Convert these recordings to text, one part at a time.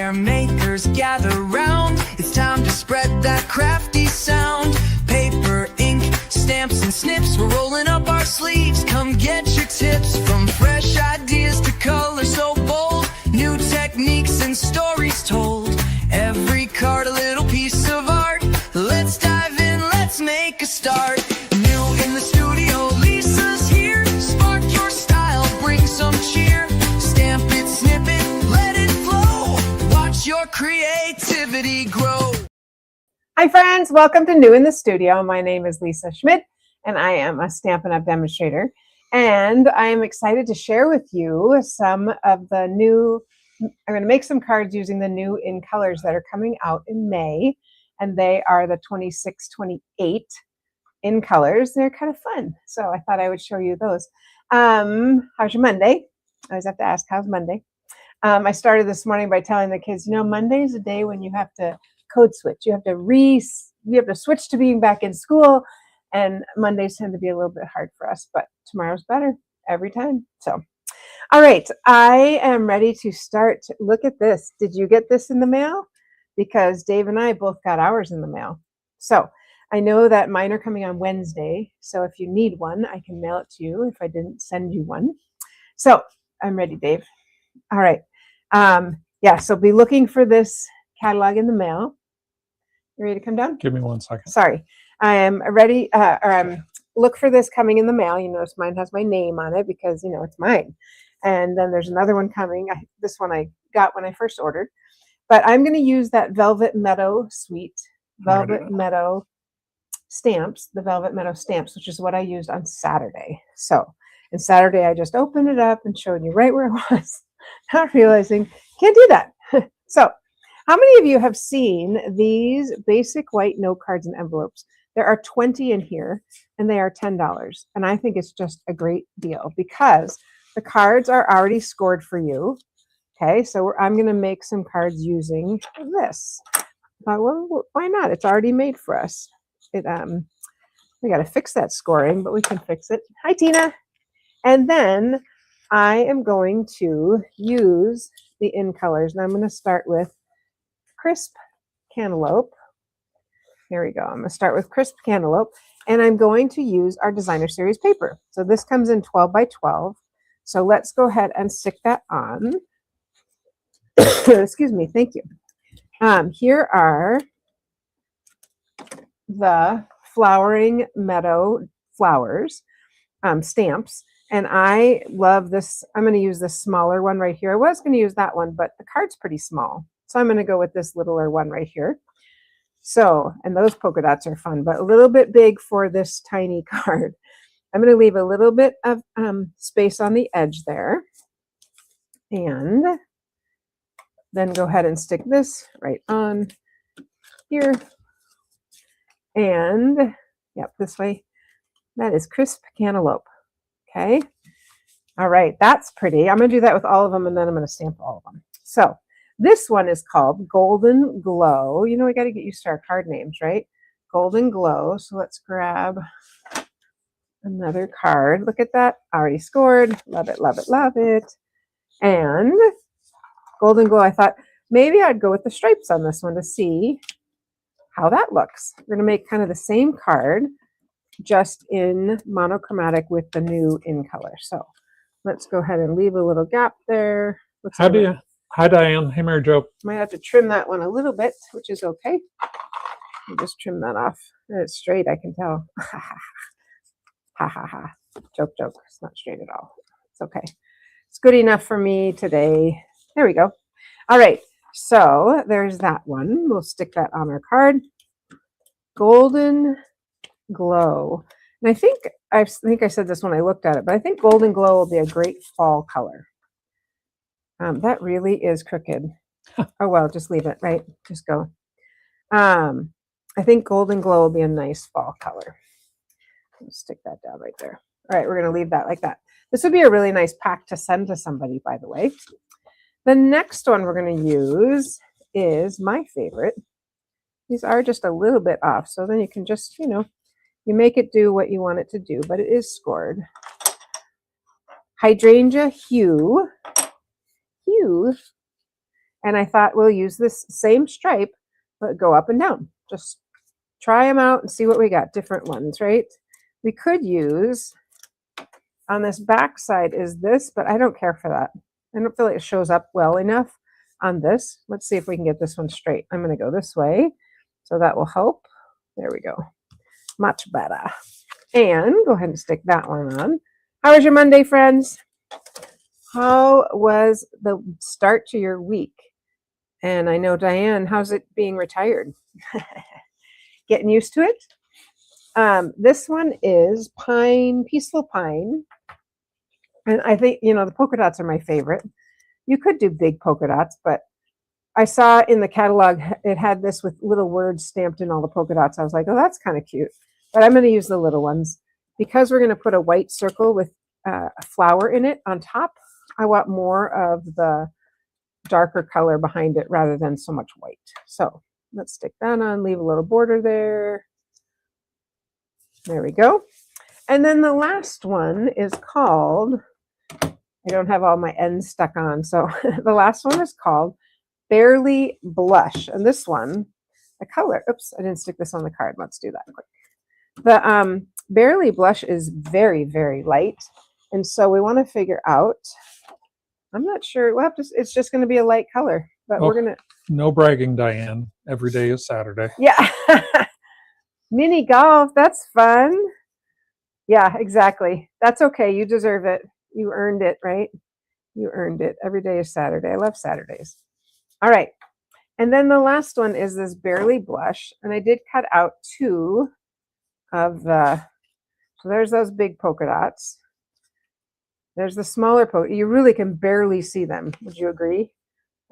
where makers gather round. It's time to spread that crafty sound. Paper, ink, stamps and snips, we're rolling up our sleeves. Come get your tips, from fresh ideas to color so bold. New techniques and stories told. Every card a little piece of art. Let's dive in, let's make a start. New in the studio, Lisa's here. Spark your style, bring some cheer. Stamp it, snip it, let it flow. Watch your creativity grow. Hi friends, welcome to New in the Studio. My name is Lisa Schmidt and I am a Stampin' Up! Demonstrator. And I am excited to share with you some of the new, I'm going to make some cards using the new in colors that are coming out in May. And they are the 26, 28 in colors. They're kind of fun. So I thought I would show you those. How's your Monday? I always have to ask, how's Monday? I started this morning by telling the kids, you know, Monday is a day when you have to code switch. You have to switch to being back in school. And Mondays tend to be a little bit hard for us, but tomorrow's better every time. So, all right, I am ready to start. Look at this. Did you get this in the mail? Because Dave and I both got ours in the mail. So I know that mine are coming on Wednesday. So if you need one, I can mail it to you if I didn't send you one. So I'm ready, Dave. All right. Yeah, so be looking for this catalog in the mail. You ready to come down? Give me 1 second. Sorry. I am ready. Look for this coming in the mail. You notice mine has my name on it because, you know, it's mine. And then there's another one coming. This one I got when I first ordered. But I'm going to use that Velvet Meadow Suite, Velvet Meadow stamps, the Velvet Meadow stamps, which is what I used on Saturday. So, and Saturday I just opened it up and showed you right where it was, not realizing can't do that. So, how many of you have seen these basic white note cards and envelopes? There are 20 in here, and they are $10. And I think it's just a great deal because the cards are already scored for you. Okay, so I'm going to make some cards using this. Well, why not? It's already made for us. We got to fix that scoring, but we can fix it. Hi, Tina. And then I am going to use the in colors, and I'm going to start with Crisp Cantaloupe. Here we go. I'm going to start with Crisp Cantaloupe, and I'm going to use our designer series paper. So this comes in 12 by 12. So let's go ahead and stick that on. Excuse me, thank you. Here are the Flowering Meadow flowers stamps, and I love this. I'm going to use this smaller one right here. I was going to use that one, but the card's pretty small, so I'm going to go with this littler one right here. So, and those polka dots are fun, but a little bit big for this tiny card. I'm going to leave a little bit of space on the edge there, and then go ahead and stick this right on here. And yep, this way. That is Crisp Cantaloupe. Okay. All right, that's pretty. I'm going to do that with all of them, and then I'm going to stamp all of them. So this one is called Golden Glow. You know, we got to get used to our card names, right? Golden Glow. So let's grab another card. Look at that. Already scored. Love it, love it, love it. And Golden Glow, I thought maybe I'd go with the stripes on this one to see how that looks. We're going to make kind of the same card, just in monochromatic with the new in color. So let's go ahead and leave a little gap there. Hi, Diane. Hey, Mary Jo. Might have to trim that one a little bit, which is okay. I'll just trim that off. It's straight, I can tell. Ha ha ha. Joke, joke. It's not straight at all. It's okay. It's good enough for me today. There we go. All right, so there's that one. We'll stick that on our card. Golden Glow. And I think I said this when I looked at it, but I think Golden Glow will be a great fall color. That really is crooked. Oh, well, just leave it, right? Just go. I think Golden Glow will be a nice fall color. Let's stick that down right there. All right, we're going to leave that like that. This would be a really nice pack to send to somebody, by the way. The next one we're going to use is my favorite. These are just a little bit off, so then you can just, you know, you make it do what you want it to do, but it is scored. Hydrangea Hue. And I thought we'll use this same stripe, but go up and down. Just try them out and see what we got. Different ones, right? We could use, on this back side is this, but I don't care for that. I don't feel like it shows up well enough on this. Let's see if we can get this one straight. I'm going to go this way, so that will help. There we go. Much better. And go ahead and stick that one on. How was your Monday, friends? How was the start to your week? And I know, Diane, how's it being retired? Getting used to it? This one is Pine, Peaceful Pine. And I think, the polka dots are my favorite. You could do big polka dots, but I saw in the catalog, it had this with little words stamped in all the polka dots. I was like, oh, that's kind of cute. But I'm going to use the little ones. Because we're going to put a white circle with a flower in it on top, I want more of the darker color behind it rather than so much white. So let's stick that on, leave a little border there. There we go. And then the last one is called, I don't have all my ends stuck on, so the last one is called Barely Blush. And this one, the color, oops, I didn't stick this on the card. Let's do that quick. The Barely Blush is very, very light. And so we want to figure out, I'm not sure, we'll have to, it's just going to be a light color, but we're going to. No bragging, Diane. Every day is Saturday. Yeah. Mini golf, that's fun. Yeah, exactly. That's okay. You deserve it. You earned it, right? You earned it. Every day is Saturday. I love Saturdays. All right. And then the last one is this Barely Blush. And I did cut out two of the, so there's those big polka dots. There's the smaller polka. You really can barely see them. Would you agree?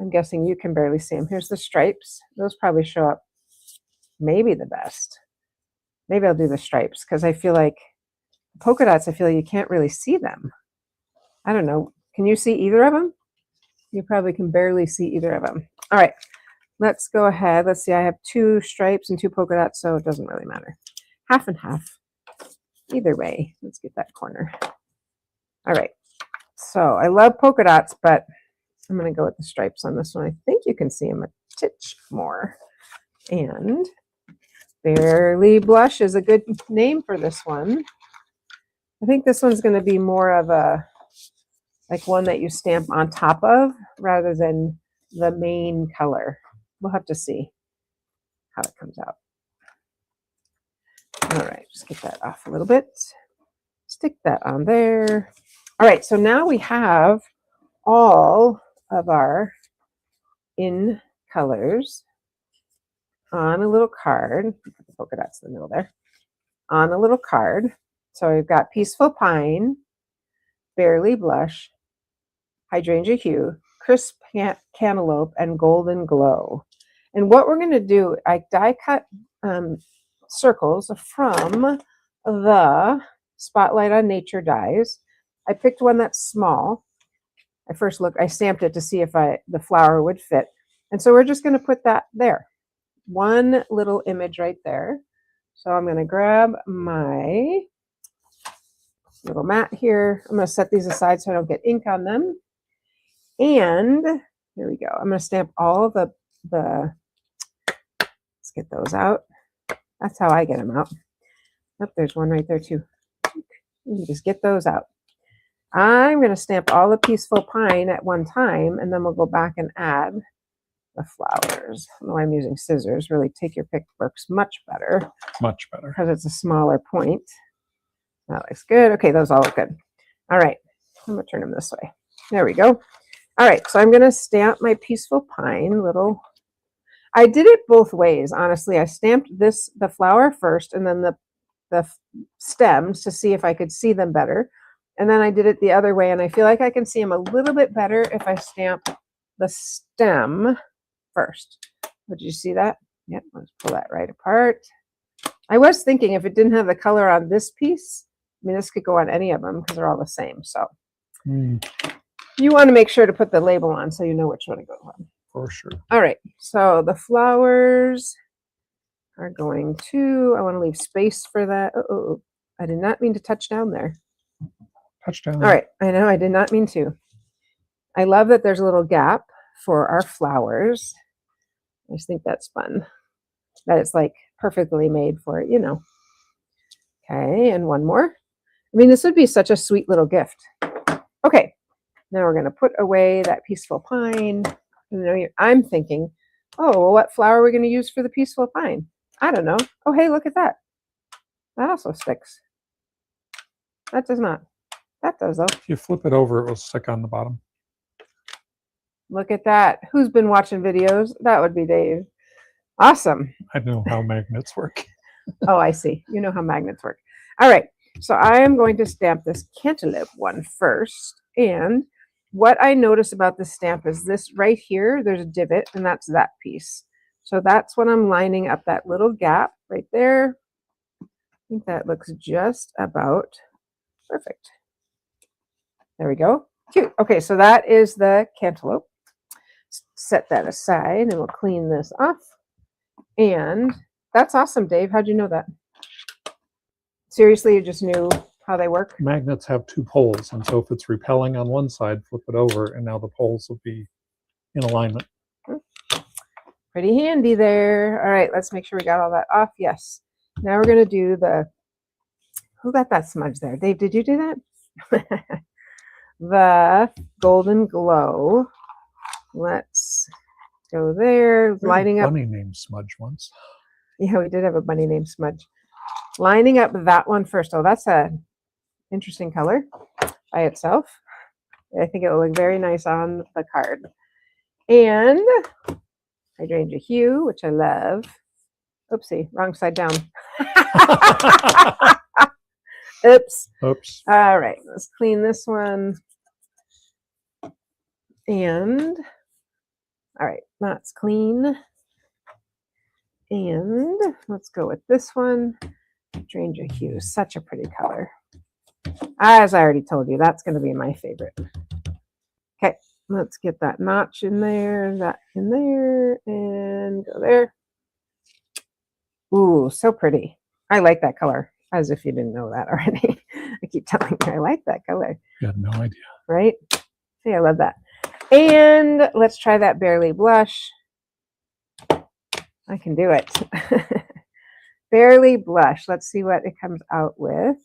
I'm guessing you can barely see them. Here's the stripes. Those probably show up maybe the best. Maybe I'll do the stripes because I feel like polka dots, I feel like you can't really see them. I don't know. Can you see either of them? You probably can barely see either of them. All right, let's go ahead. Let's see, I have two stripes and two polka dots, so it doesn't really matter. Half and half. Either way, let's get that corner. All right, so I love polka dots, but I'm going to go with the stripes on this one. I think you can see them a titch more. And Barely Blush is a good name for this one. I think this one's going to be more of a, like one that you stamp on top of rather than the main color. We'll have to see how it comes out. All right, just get that off a little bit. Stick that on there. All right, so now we have all of our in colors on a little card. Put the polka dots in the middle there. On a little card. So we've got Peaceful Pine, Barely Blush, Hydrangea Hue, Crisp Cantaloupe, and Golden Glow. And what we're going to do, I die cut circles from the Spotlight on Nature dies. I picked one that's small. I stamped it to see if the flower would fit. And so we're just going to put that there. One little image right there. So I'm going to grab my little mat here. I'm going to set these aside so I don't get ink on them. And here we go. I'm going to stamp all the, let's get those out. That's how I get them out. Oh, there's one right there too. You can just get those out. I'm going to stamp all the Peaceful Pine at one time, and then we'll go back and add the flowers. I don't know why I'm using scissors. Really, take your pick works much better. Much better. Because it's a smaller point. That looks good. Okay, those all look good. All right, I'm going to turn them this way. There we go. All right, so I'm going to stamp my Peaceful Pine little. I did it both ways, honestly. I stamped the flower first and then the stems to see if I could see them better. And then I did it the other way, and I feel like I can see them a little bit better if I stamp the stem first. Did you see that? Yep, let's pull that right apart. I was thinking if it didn't have the color on this piece, I mean, this could go on any of them because they're all the same. So you want to make sure to put the label on so you know which one to go on. For sure. All right, so the flowers are going to, I want to leave space for that. Oh, I did not mean to touch down there. Touchdown. All right, I know I did not mean to. I love that there's a little gap for our flowers. I just think that's fun. That it's like perfectly made for it, you know. Okay, and one more. I mean, this would be such a sweet little gift. Okay, now we're going to put away that peaceful pine. I'm thinking, oh, well, what flower are we going to use for the peaceful pine? I don't know. Oh, hey, look at that. That also sticks. That does not. That does, though. If you flip it over, it will stick on the bottom. Look at that. Who's been watching videos? That would be Dave. Awesome. I know how magnets work. Oh, I see. You know how magnets work. All right. So I am going to stamp this cantaloupe one first. And what I notice about this stamp is this right here, there's a divot, and that's that piece. So that's when I'm lining up that little gap right there. I think that looks just about perfect. There we go. Cute. Okay, so that is the cantaloupe. Set that aside, and we'll clean this off. And that's awesome, Dave. How'd you know that? Seriously, you just knew how they work? Magnets have two poles, and so if it's repelling on one side, flip it over, and now the poles will be in alignment. Pretty handy there. All right, let's make sure we got all that off. Yes. Now we're going to do the, who got that smudge there? Dave, did you do that? The golden glow. Let's go there. Lining up. Bunny named Smudge once. Yeah, we did have a bunny named Smudge. Lining up that one first. Oh, that's a interesting color by itself. I think it will look very nice on the card. And hydrangea hue, which I love. Oopsie, wrong side down. Oops. Oops. All right, let's clean this one. And all right, that's clean. And let's go with this one. Hydrangea hue, such a pretty color. As I already told you, that's going to be my favorite. Okay, let's get that notch in there, that in there, and go there. Ooh, so pretty. I like that color, as if you didn't know that already. I keep telling you I like that color. You had no idea. Right? See, I love that. And let's try that Barely Blush. I can do it. Barely Blush. Let's see what it comes out with.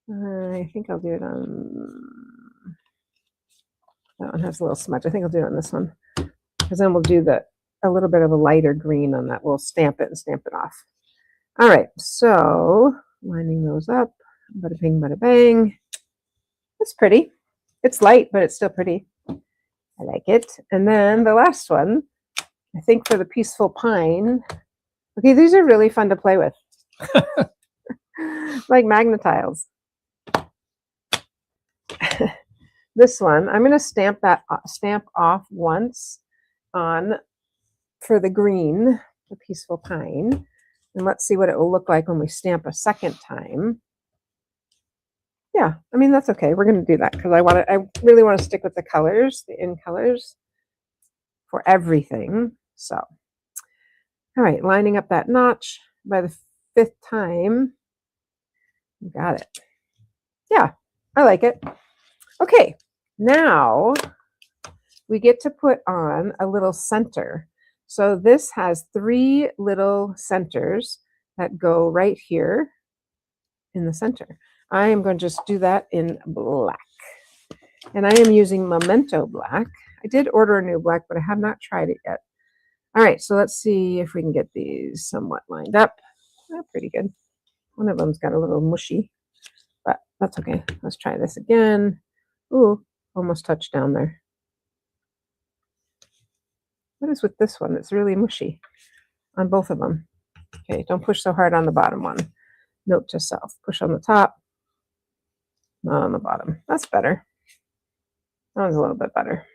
I think I'll do it on, that one has a little smudge. I think I'll do it on this one, because then we'll do a little bit of a lighter green on that. We'll stamp it and stamp it off. All right, so lining those up. Bada bing, bada bang. It's pretty. It's light, but it's still pretty. I like it. And then the last one, I think for the Peaceful Pine. Okay, these are really fun to play with. Like magnetiles. This one, I'm going to stamp off once on for the green, the Peaceful Pine. And let's see what it will look like when we stamp a second time. Yeah, I mean, that's okay. We're going to do that because I really want to stick with the colors, the in colors for everything. So, all right, lining up that notch by the 5th time. You got it. Yeah, I like it. Okay, now we get to put on a little center. So this has 3 little centers that go right here in the center. I am going to just do that in black. And I am using Memento Black. I did order a new black, but I have not tried it yet. All right, so let's see if we can get these somewhat lined up. Oh, pretty good. One of them's got a little mushy, but that's okay. Let's try this again. Ooh, almost touched down there. What is with this one? It's really mushy on both of them. Okay, don't push so hard on the bottom one. Note to self, push on the top, not on the bottom. That's better. That was a little bit better.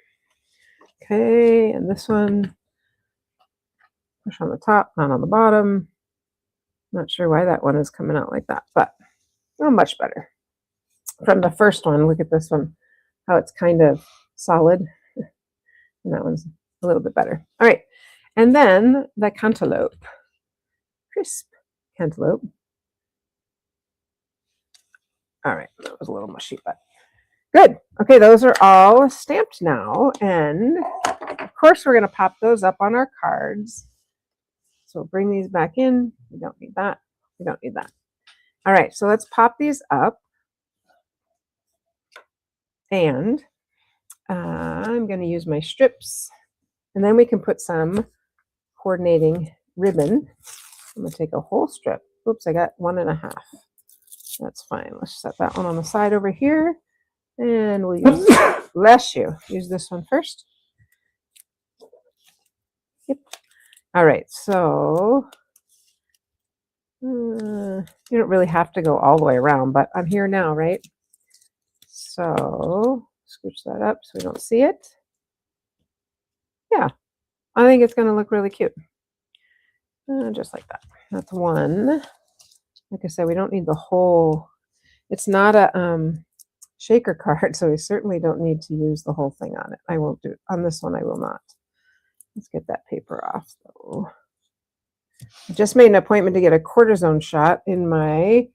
Okay, and this one, push on the top, not on the bottom. Not sure why that one is coming out like that, but oh, much better. From the first one, look at this one, how it's kind of solid. And that one's a little bit better. All right, and then the cantaloupe, crisp cantaloupe. All right, that was a little mushy, but Good. Okay, those are all stamped now. And of course, we're going to pop those up on our cards. So we'll bring these back in. We don't need that. We don't need that. All right, so let's pop these up. And I'm going to use my strips. And then we can put some coordinating ribbon. I'm going to take a whole strip. Oops, I got 1.5. That's fine. Let's set that one on the side over here. And we'll use, bless you, use this one first. Yep. All right, so you don't really have to go all the way around, but I'm here now, right? So scooch that up so we don't see it. Yeah, I think it's going to look really cute. Just like that. That's one. Like I said, we don't need the whole. It's not a shaker card, so we certainly don't need to use the whole thing on it. I won't do it. On this one, I will not. Let's get that paper off, though. I just made an appointment to get a cortisone shot in my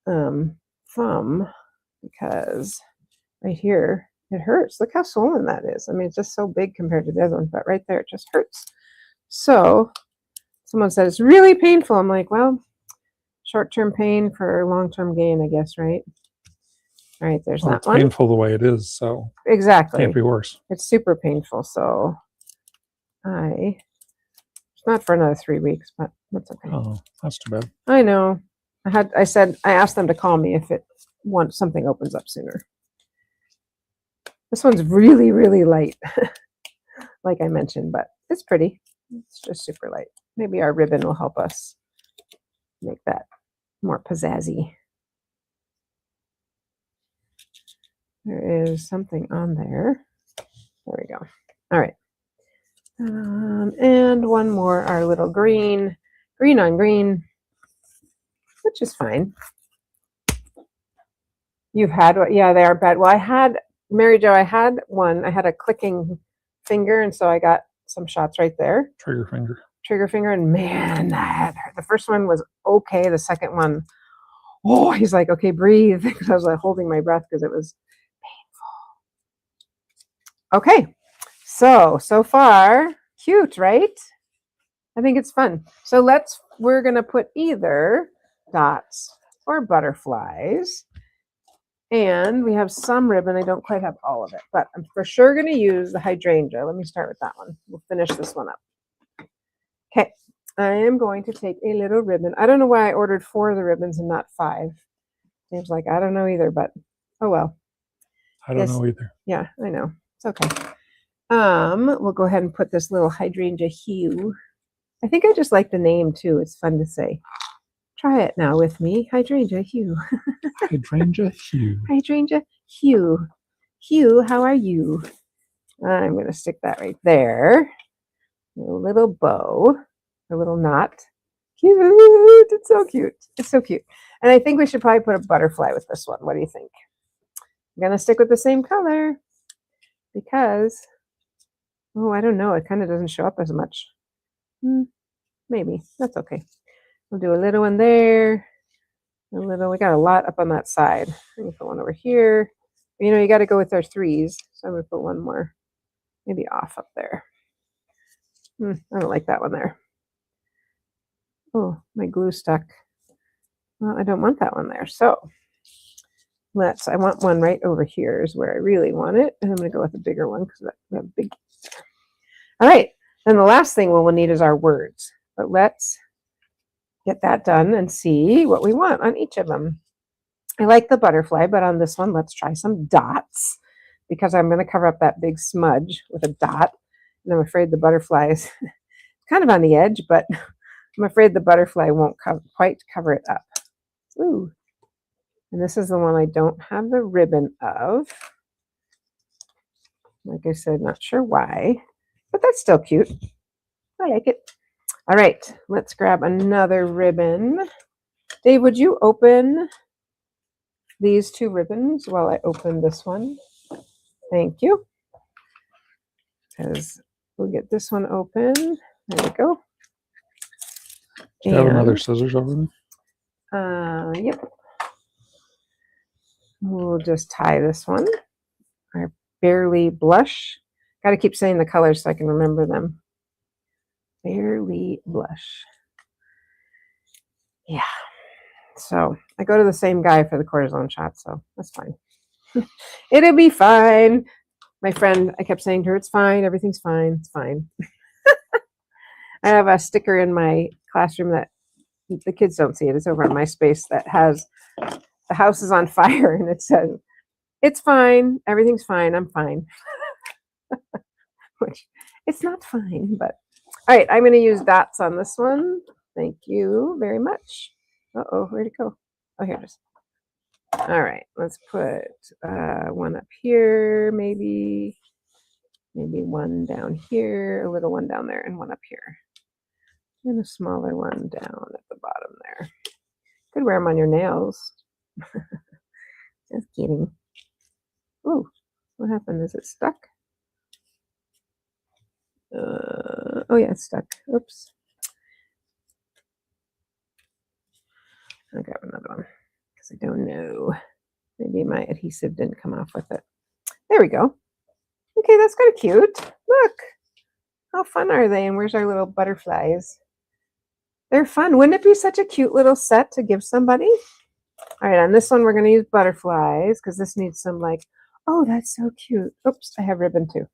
thumb because right here, it hurts. Look how swollen that is. I mean, it's just so big compared to the other one, but right there, it just hurts. So someone said it's really painful. I'm like, well, short-term pain for long-term gain, I guess, right? All right, there's that It's one. painful the way it is, so Exactly. can't be worse. It's super painful, so it's not for another 3 weeks, but that's okay. Oh, that's too bad. I know. I asked them to call me if something opens up sooner. This one's really, really light, like I mentioned, but it's pretty. It's just super light. Maybe our ribbon will help us make that more pizzazzy. There is something on there. There we go. All right. And one more, our little green on green, which is fine. You've had what? Yeah, they are bad. Well, I had, Mary Jo, I had a clicking finger, and so I got some shots right there. Trigger finger. And man, the first one was okay. The second one, oh, he's like, okay, breathe. Because I was like holding my breath because it was painful. Okay, so far, cute, right? I think it's fun. So we're going to put either dots or butterflies. And we have some ribbon. I don't quite have all of it, but I'm for sure going to use the hydrangea. Let me start with that one. We'll finish this one up. Okay, I am going to take a little ribbon. I don't know why I ordered 4 of the ribbons and not 5. Seems like I don't know either, but oh well. I don't know either. Yeah, I know. It's okay. We'll go ahead and put this little hydrangea hue. I think I just like the name too. It's fun to say. Try it now with me. Hydrangea hue. Hydrangea hue. Hydrangea hue. Hue, how are you? I'm going to stick that right there. A little bow. A little knot. Cute. It's so cute. It's so cute. And I think we should probably put a butterfly with this one. What do you think? I'm going to stick with the same color because, oh, I don't know. It kind of doesn't show up as much. Maybe. That's okay. We'll do a little one there. We got a lot up on that side. I'm going to put one over here. You know, you got to go with our 3s. So I'm going to put one more maybe off up there. I don't like that one there. Oh, my glue stuck. Well, I don't want that one there. So I want one right over here is where I really want it. And I'm going to go with a bigger one because we have big. All right. And the last thing we'll need is our words. But let's get that done and see what we want on each of them. I like the butterfly, but on this one, let's try some dots because I'm going to cover up that big smudge with a dot. And I'm afraid the butterfly is kind of on the edge, but I'm afraid the butterfly won't quite cover it up. Ooh. And this is the one I don't have the ribbon of. Like I said, not sure why, but that's still cute. I like it. All right, let's grab another ribbon. Dave, would you open these 2 ribbons while I open this one? Thank you. Because we'll get this one open. There we go. Do you have another scissors over there? Yep. We'll just tie this one. Our Barely Blush. Got to keep saying the colors so I can remember them. Barely Blush. Yeah. So I go to the same guy for the cortisone shot, so that's fine. It'll be fine. My friend, I kept saying to her, it's fine. Everything's fine. It's fine. I have a sticker in my classroom that the kids don't see it. It's over on my space that has the house is on fire and it says, it's fine. Everything's fine. I'm fine. Which it's not fine, but all right. I'm going to use dots on this one. Thank you very much. Uh-oh, where'd it go? Oh, here it is. All right, let's put one up here, maybe one down here, a little one down there, and one up here. And a smaller one down at the bottom there. Could wear them on your nails. Just kidding. Ooh, what happened? Is it stuck? Oh yeah, it's stuck. Oops. I'll grab another one because I don't know. Maybe my adhesive didn't come off with it. There we go. Okay, that's kind of cute. Look, how fun are they? And where's our little butterflies? They're fun. Wouldn't it be such a cute little set to give somebody? All right, on this one, we're going to use butterflies because this needs some like, oh, that's so cute. Oops, I have ribbon too.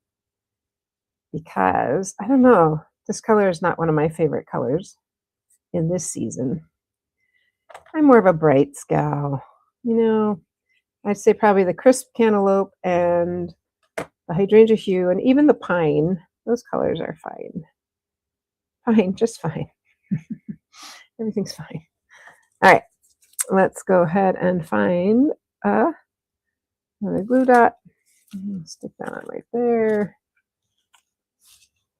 Because, I don't know, this color is not one of my favorite colors in this season. I'm more of a brights gal. You know, I'd say probably the crisp cantaloupe and the hydrangea hue and even the pine. Those colors are fine. Fine, just fine. Everything's fine. All right, let's go ahead and find another glue dot. Stick that on right there.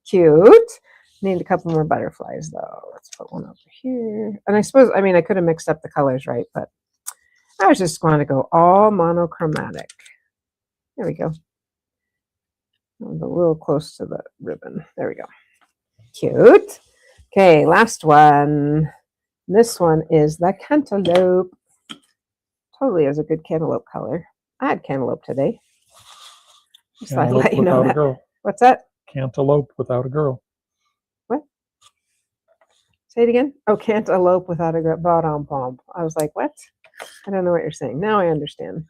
Cute. Need a couple more butterflies though. Let's put one over here. And I suppose, I mean, I could have mixed up the colors, right? But I was just going to go all monochromatic. There we go. I'm a little close to the ribbon. There we go. Cute. Okay, last one. This one is the cantaloupe. Totally is a good cantaloupe color. I had cantaloupe today. Just thought I'd let you know that. Girl. What's that? Cantaloupe without a girl. What? Say it again. Oh, cantaloupe without a girl. Ba-dum-bum. I was like, what? I don't know what you're saying. Now I understand.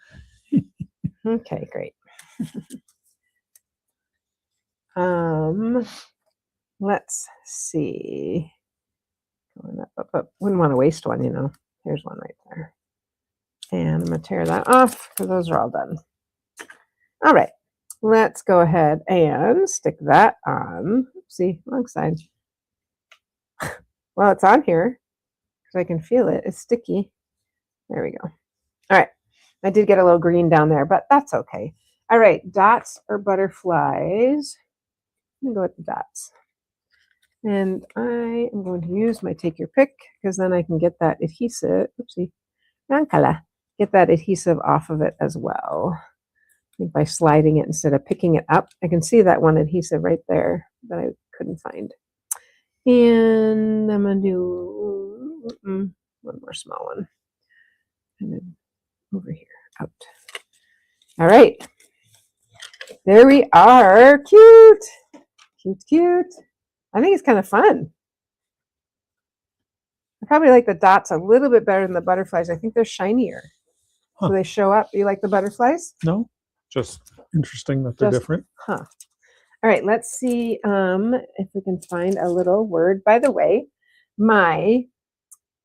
Okay, great. Let's see. Going up. Wouldn't want to waste one, you know. Here's one right there. And I'm going to tear that off because those are all done. All right. Let's go ahead and stick that on. See, wrong side. Well, it's on here because I can feel it. It's sticky. There we go. All right. I did get a little green down there, but that's okay. All right. Dots or butterflies. I'm going to go with the dots. And I am going to use my take your pick because then I can get that adhesive. Oopsie. Get that adhesive off of it as well. I think by sliding it instead of picking it up. I can see that one adhesive right there that I couldn't find. And I'm going to do one more small one. And then over here, out. All right. There we are. Cute. Cute, cute. I think it's kind of fun. I probably like the dots a little bit better than the butterflies. I think they're shinier. Huh. So they show up. You like the butterflies? No, just interesting that they're different. Huh. All right, let's see if we can find a little word. By the way, my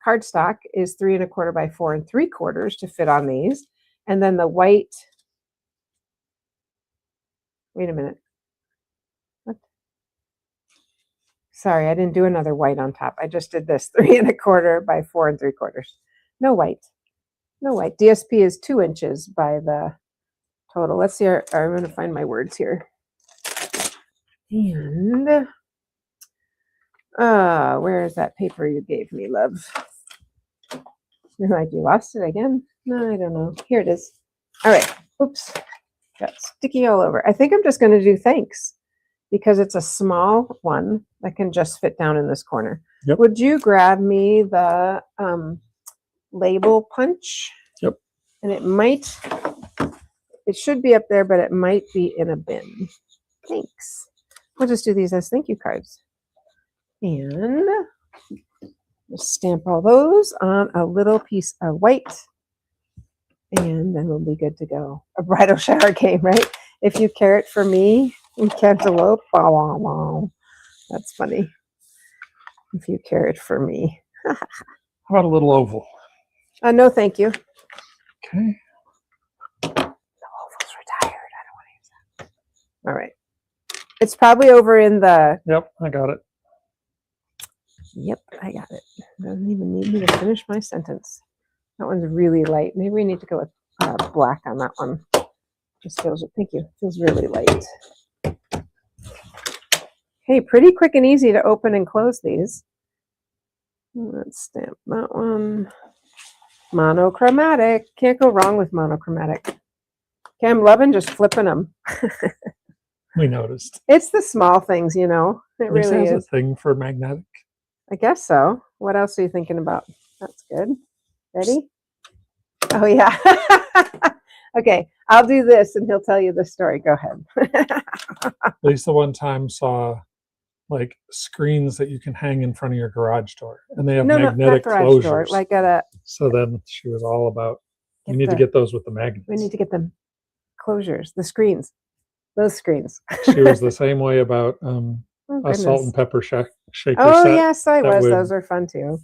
cardstock is 3 1/4 by 4 3/4 to fit on these. And then the white, wait a minute. What? Sorry, I didn't do another white on top. I just did this 3 1/4 by 4 3/4. No white. No white. DSP is 2 inches by the total. Let's see. I'm going to find my words here. And where is that paper you gave me, love? You're like, you lost it again? No, I don't know. Here it is. All right. Oops. Got sticky all over. I think I'm just going to do thanks because it's a small one that can just fit down in this corner. Yep. Would you grab me the label punch? Yep. And it should be up there, but it might be in a bin. Thanks. We'll just do these as thank you cards. And just stamp all those on a little piece of white. And then we'll be good to go. A bridal shower game, right? If you care it for me, and cantaloupe. Wow, wow, wow. That's funny. If you care it for me. How about a little oval? No, thank you. Okay. The oval's retired. I don't want to use that. All right. It's probably over in the... Yep, I got it. Yep, I got it. Doesn't even need me to finish my sentence. That one's really light. Maybe we need to go with black on that one. Just feels, thank you. Feels really light. Okay, pretty quick and easy to open and close these. Let's stamp that one. Monochromatic. Can't go wrong with monochromatic. Okay, I'm loving just flipping them. We noticed. It's the small things, you know. It Lisa really has is. a thing for magnetic. I guess so. What else are you thinking about? That's good. Ready? Oh, yeah. Okay, I'll do this and he'll tell you the story. Go ahead. Lisa one time saw like screens that you can hang in front of your garage door, and they have magnetic not garage closures. door. Like at a... So then she was all about, you need to the- get those with the magnets. We need to get them closures, the screens, those screens. She was the same way about Oh, a salt goodness. and pepper shaker Oh, set yes, I that was. would Those are fun too.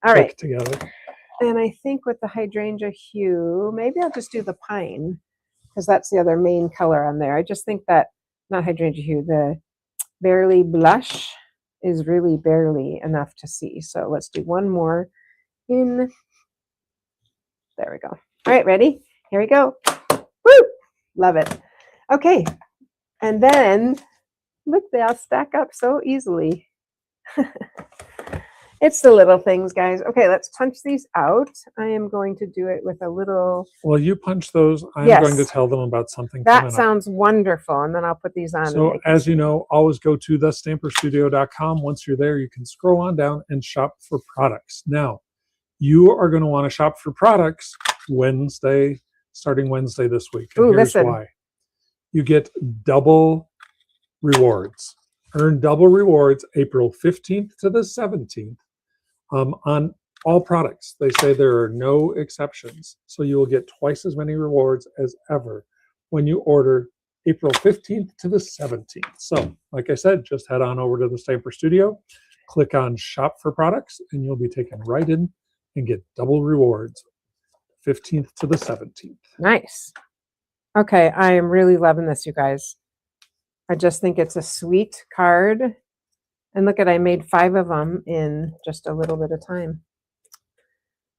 All right. click together. And I think with the hydrangea hue, maybe I'll just do the pine because that's the other main color on there. I just think that, not hydrangea hue, the barely blush is really barely enough to see. So let's do one more in. There we go. All right, ready? Here we go. Woo! Love it. Okay. And then, look, they all stack up so easily. It's the little things, guys. Okay, let's punch these out. I am going to do it with a little... Well, you punch those. I'm Yes. going to tell them about something That coming up. sounds wonderful. And then I'll put these on. So as you know, always go to thestamperstudio.com. Once you're there, you can scroll on down and shop for products. Now, you are going to want to shop for products Wednesday, starting Wednesday this week. And Ooh, here's listen. why. You get double rewards. Earn double rewards April 15th to the 17th on all products. They say there are no exceptions. So you will get twice as many rewards as ever when you order April 15th to the 17th. So, like I said, just head on over to the Stamper Studio, click on Shop for Products, and you'll be taken right in and get double rewards 15th to the 17th. Nice. Okay, I am really loving this, you guys. I just think it's a sweet card. And look at, I made 5 of them in just a little bit of time.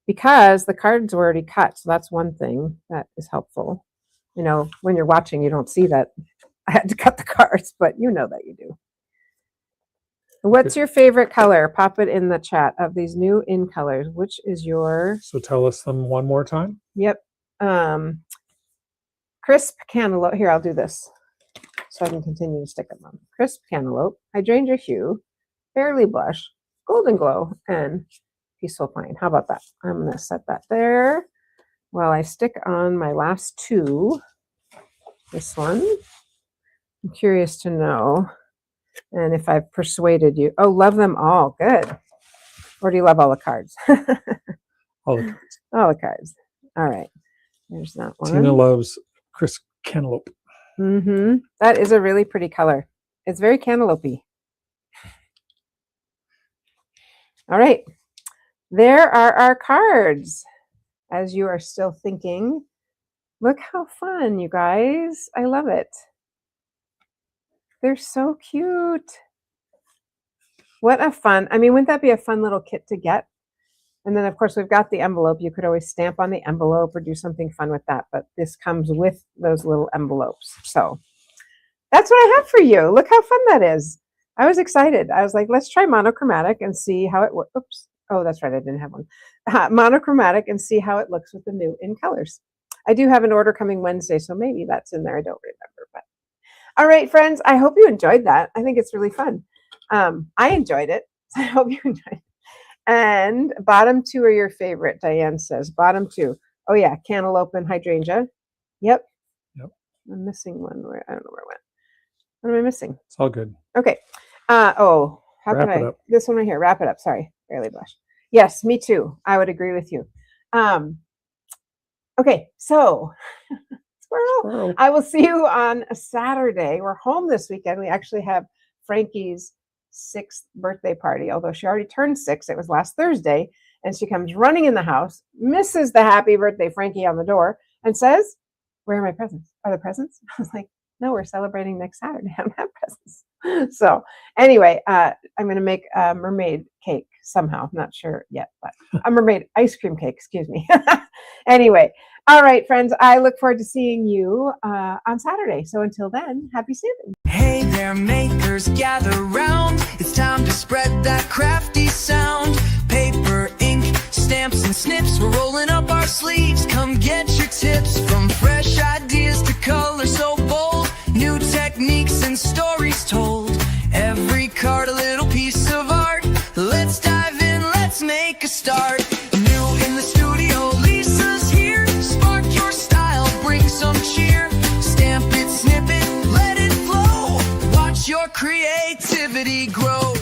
Because the cards were already cut, so that's one thing that is helpful. You know, when you're watching, you don't see that I had to cut the cards, but you know that you do. What's your favorite color? Pop it in the chat of these new in colors. Which is your... So tell us them one more time. Yep. Crisp cantaloupe. Here, I'll do this so I can continue to stick them on. Crisp cantaloupe, hydrangea hue, barely blush, golden glow, and peaceful pine. How about that? I'm going to set that there while I stick on my last 2. This one. I'm curious to know. And if I've persuaded you. Oh, love them all. Good. Or do you love all the cards? All the cards. All the cards. All right. There's that one. Tina loves crisp cantaloupe. Mm-hmm. That is a really pretty color. It's very cantaloupe-y. All right. There are our cards. As you are still thinking, look how fun, you guys. I love it. They're so cute. What a fun, I mean, wouldn't that be a fun little kit to get? And then, of course, we've got the envelope. You could always stamp on the envelope or do something fun with that. But this comes with those little envelopes. So that's what I have for you. Look how fun that is. I was excited. I was like, let's try monochromatic and see how it works. Oops. Oh, that's right. I didn't have one. Monochromatic and see how it looks with the new in colors. I do have an order coming Wednesday, so maybe that's in there. I don't remember. But all right, friends, I hope you enjoyed that. I think it's really fun. I enjoyed it. I hope you enjoyed it. And bottom 2 are your favorite, Diane says. Bottom 2. Oh yeah, cantaloupe and hydrangea. Yep. Yep. I'm missing one. Where I don't know where it went. What am I missing? It's all good. Okay. Oh, how Wrap can it I? up. This one right here. Wrap it up. Sorry, barely blush. Yes, me too. I would agree with you. Okay, so squirrel. Squirrel. I will see you on a Saturday. We're home this weekend. We actually have Frankie's 6th birthday party, although she already turned 6. It was last Thursday. And she comes running in the house, misses the happy birthday Frankie on the door, and says, "Where are my presents? Are the presents?" I was like, "No, we're celebrating next Saturday. I don't have presents." So anyway, I'm going to make a mermaid cake somehow. I'm not sure yet, but a mermaid ice cream cake, excuse me. Anyway, all right, friends, I look forward to seeing you on Saturday. So until then, happy stamping. Hey there, makers, gather round. It's time to spread that crafty sound. Paper, ink, stamps, and snips. We're rolling up our sleeves. Come get your tips. From fresh ideas to color so bold. New techniques and stories told. Every card a little piece of art. Let's dive in, let's make a start. New in the studio, Lisa's here. Spark your style, bring some cheer. Stamp it, snip it, let it flow. Watch your creativity grow.